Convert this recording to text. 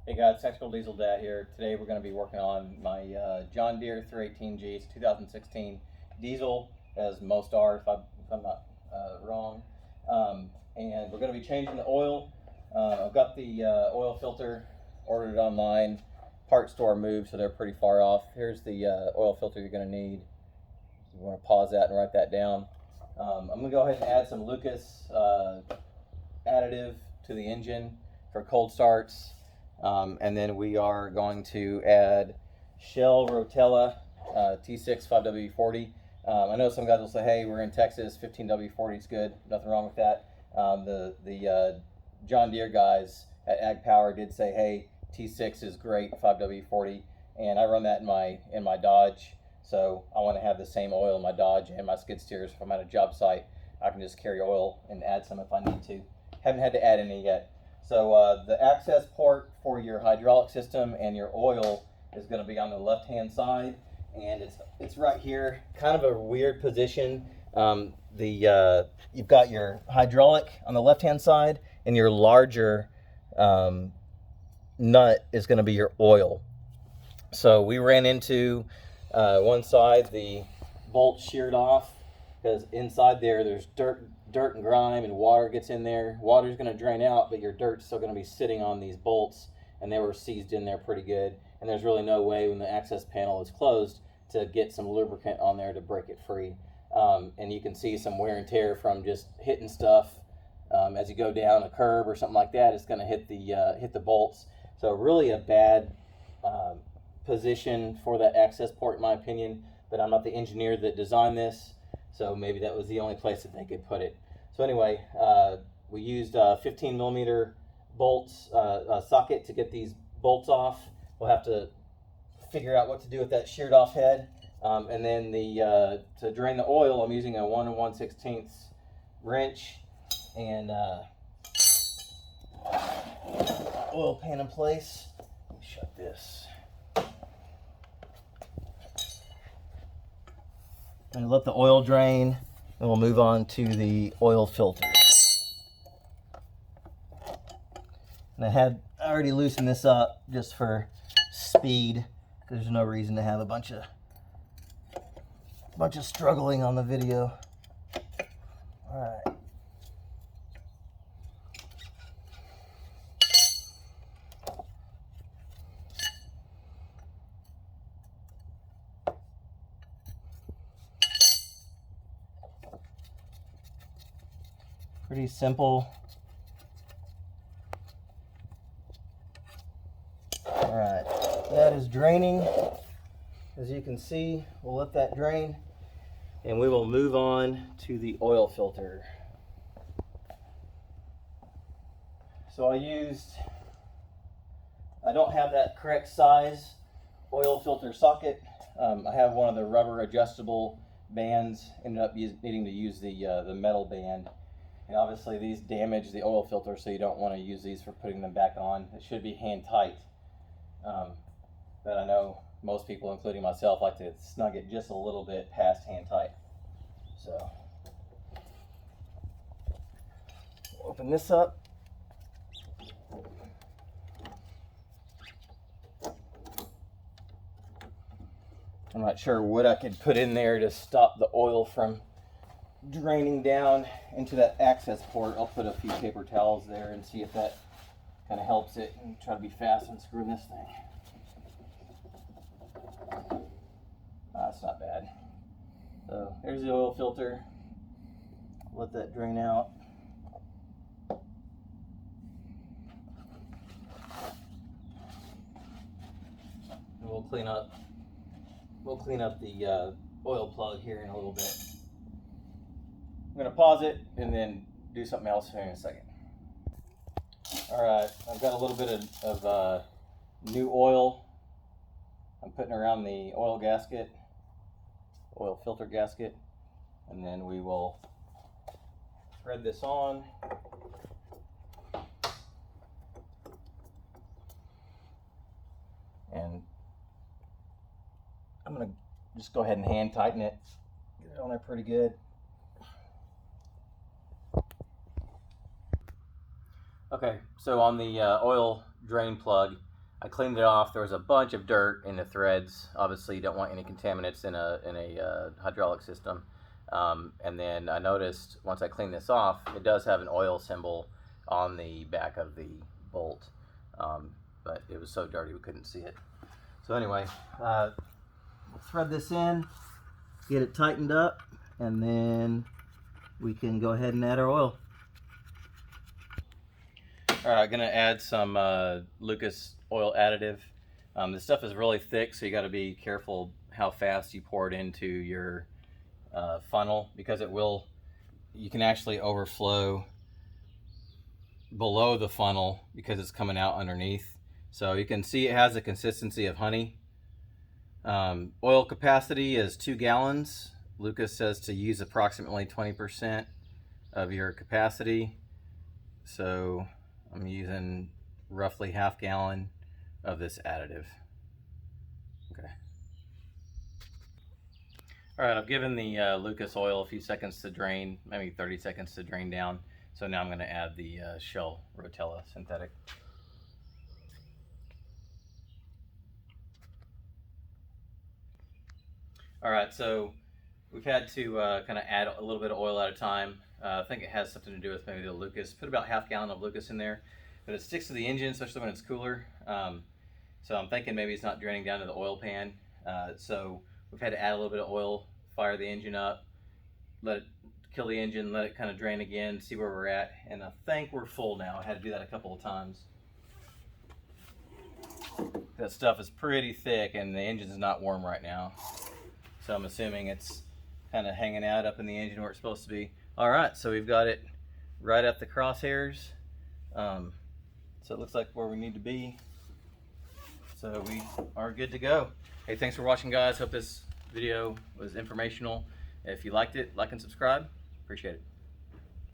Hey guys, Technical Diesel Dad here. Today we're going to be working on my John Deere 318G. It's 2016 diesel, as most are, if I'm not wrong. And we're going to be changing the oil. I've got the oil filter ordered online. Part store moved, so they're pretty far off. Here's the oil filter you're going to need. You want to pause that and write that down. I'm going to go ahead and add some Lucas additive to the engine for cold starts. And then we are going to add Shell Rotella T6 5W40. I know some guys will say, hey, we're in Texas, 15W40 is good. Nothing wrong with that. The John Deere guys at Ag Power did say, hey, T6 is great, 5W40. And I run that in my Dodge. So I want to have the same oil in my Dodge and my skid steers. If I'm at a job site, I can just carry oil and add some if I need to. Haven't had to add any yet. So the access port for your hydraulic system and your oil is going to be on the left-hand side, and it's right here, kind of a weird position. You've got your hydraulic on the left-hand side, and your larger nut is going to be your oil. So we ran into one side, the bolt sheared off, because inside there's dirt and grime and water gets in there. Water's going to drain out, but your dirt's still going to be sitting on these bolts, and they were seized in there pretty good. And there's really no way when the access panel is closed to get some lubricant on there to break it free. And you can see some wear and tear from just hitting stuff. As you go down a curb or something like that, it's going to hit the bolts. So really a bad position for that access port, in my opinion. But I'm not the engineer that designed this, so maybe that was the only place that they could put it. So anyway, we used 15 millimeter bolts, socket to get these bolts off. We'll have to figure out what to do with that sheared off head. And then to drain the oil, I'm using a 1 1/16 wrench and oil pan in place. Let me shut this. And let the oil drain, and we'll move on to the oil filter. And I already loosened this up just for speed, because there's no reason to have a bunch of struggling on the video. All right. Pretty simple. All right, that is draining. As you can see, we'll let that drain, and we will move on to the oil filter. So I don't have that correct size oil filter socket. I have one of the rubber adjustable bands. Ended up needing to use the metal band. And obviously these damage the oil filter, so you don't want to use these for putting them back on. It should be hand tight. But I know most people, including myself, like to snug it just a little bit past hand tight. So open this up. I'm not sure what I could put in there to stop the oil from draining down into that access port. I'll put a few paper towels there and see if that kind of helps it, and try to be fast and screwing this thing. That's not bad. So there's the oil filter. Let that drain out. And we'll clean up the oil plug here in a little bit. I'm going to pause it and then do something else here in a second. Alright, I've got a little bit of new oil I'm putting around the oil filter gasket, and then we will thread this on. And I'm going to just go ahead and hand tighten it, get it on there pretty good. Okay, so on the oil drain plug, I cleaned it off. There was a bunch of dirt in the threads. Obviously, you don't want any contaminants in a hydraulic system. And then I noticed once I cleaned this off, it does have an oil symbol on the back of the bolt, but it was so dirty we couldn't see it. So anyway, we'll thread this in, get it tightened up, and then we can go ahead and add our oil. All right, gonna add some Lucas oil additive. This stuff is really thick, so you got to be careful how fast you pour it into your funnel, because you can actually overflow below the funnel because it's coming out underneath. So you can see it has the consistency of honey. Oil capacity is 2 gallons. Lucas says to use approximately 20% of your capacity. So I'm using roughly half gallon of this additive. Okay. All right, I've given the Lucas oil a few seconds to drain, maybe 30 seconds to drain down. So now I'm going to add the Shell Rotella synthetic. All right, so we've had to kind of add a little bit of oil at a time. I think it has something to do with maybe the Lucas. Put about half gallon of Lucas in there, but it sticks to the engine, especially when it's cooler. So I'm thinking maybe it's not draining down to the oil pan. So we've had to add a little bit of oil, fire the engine up, let it kill the engine, let it kind of drain again, see where we're at. And I think we're full now. I had to do that a couple of times. That stuff is pretty thick and the engine's not warm right now. So I'm assuming it's kind of hanging out up in the engine where it's supposed to be. All right, so we've got it right at the crosshairs. So it looks like where we need to be. So we are good to go. Hey, thanks for watching, guys. Hope this video was informational. If you liked it, like and subscribe. Appreciate it.